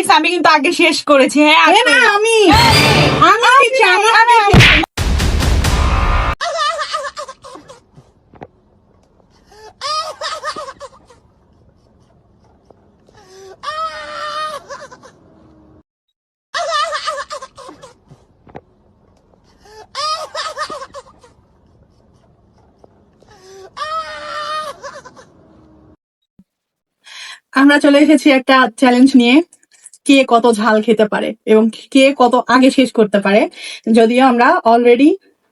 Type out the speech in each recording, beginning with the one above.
Guys আমি কিন্তু আগে শেষ করেছি। হ্যাঁ না আমি আমরা চলে এসেছি একটা চ্যালেঞ্জ নিয়ে, কে কত ঝাল খেতে পারে এবং কে কত আগে শেষ করতে পারে। যদিও আমরা অলরেডি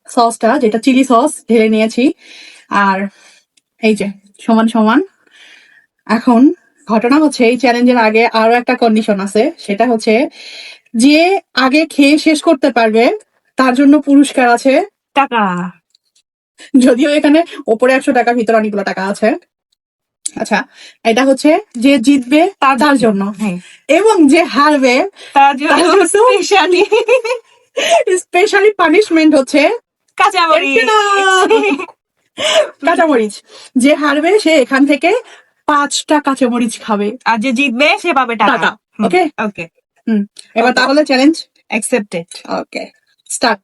সসটা, যেটা চিলি সস, ঢেলে নিয়েছি। আর এই যে সমান সমান। এখন ঘটনা হচ্ছে, এই চ্যালেঞ্জের আগে আরো একটা কন্ডিশন আছে, সেটা হচ্ছে যে আগে খেয়ে শেষ করতে পারবে তার জন্য পুরস্কার আছে টাকা। যদিও এখানে ওপরে 100 টাকা, ভিতরে অনেকগুলো টাকা আছে। আচ্ছা, এটা হচ্ছে যে জিতবে তার জন্য, হ্যাঁ। এবং যে হারবে তার জন্য স্পেশালি স্পেশালি পানিশমেন্ট হচ্ছে কাঁচামরিচ। কাঁচামরিচ। যে হারবে সে এখান থেকে 5টা কাঁচামরিচ খাবে, আর যে জিতবে সে পাবে টাকা। টাকা। ওকে ওকে, এবার তাহলে চ্যালেঞ্জ অ্যাকসেপ্টেড। ওকে, স্টার্ট।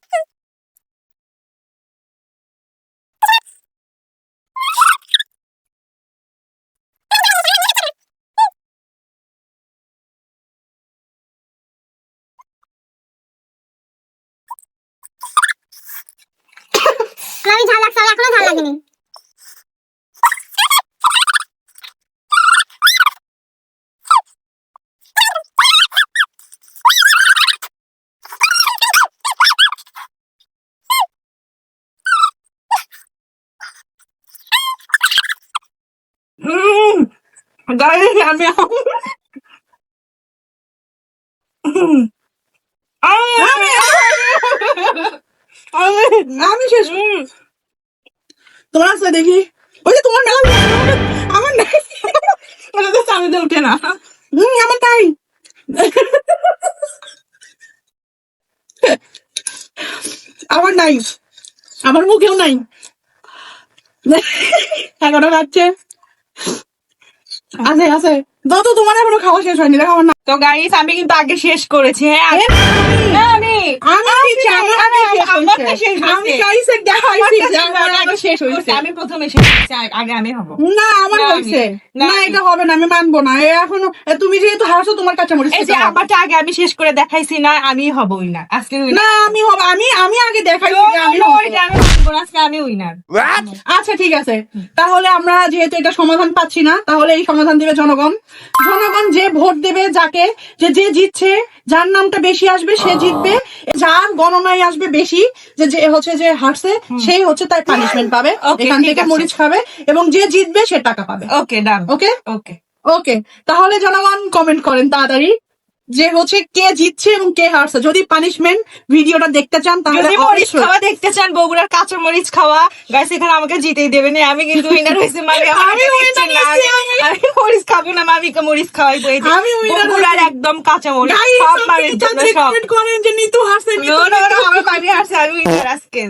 আমি ঝাল লাগছে, এখনো ঝাল লাগেনি। গাইস আমি আমি শেষ। তোমার আছে দেখি, ওই যে তোমার নাম, আমার নাই, ওটা তো সামনে উঠে না। আমার তাই। আমার নাই, আমার মুখেও নাই। এখনো যাচ্ছে, আছে আছে। তো তোমার এখনো খাওয়া শেষ হয়নি, দেখো আমার না। তো গাইস আমি কিন্তু আগে শেষ করেছি। হ্যাঁ আমি প্রথমে শেষ করেছি, আগে আমি হবো। না আমার হয়েছে না, এটা হবে না, আমি মানবো না। এখনো তুমি যেহেতু হারছো, তোমার কাছে মরিস এই যে আমারটা আগে আমি শেষ করে দেখাইছি না, আমি হব উইনার আজকে। না আমি হব, আমি আগে দেখাই। আজকে আমি উইনার। আচ্ছা ঠিক আছে, তাহলে আমরা যেহেতু এটা সমাধান পাচ্ছি না, তাহলে এই সমাধান দিবে জনগণ। জনগণ যে ভোট দেবে যাকে, যে জিতছে, যার নামটা বেশি আসবে সে জিতবে, যার গণনায় আসবে বেশি, যে হচ্ছে যে হারছে সেই হচ্ছে তার পানিশমেন্ট পাবে, এখান থেকে মরিচ খাবে, এবং যে জিতবে সে টাকা পাবে। ওকে ডান। ওকে ওকে ওকে, তাহলে জনগণ কমেন্ট করেন তাড়াতাড়ি যে হচ্ছে কে জিতছে এবং কে হারছে। যদি পানিশমেন্ট ভিডিওটা দেখতে চান তাহলে যদি মরিচ খাওয়া দেখতে চান, বগুড়ার কাঁচা মরিচ খাওয়া, গাইস এখানে আমাকে জিতেই দেবে না। আমি কিন্তু উইনার হয়েছি, মানে আমি মরিচ খাবো না, মামিকে মরিচ খাওয়াইবো। আমি বগুড়ার একদম কাঁচা মরিচ, সব মামির জন্য সব। করেন যে নিতু হারছে, আমি হারছি, আমি উইনার আজকে।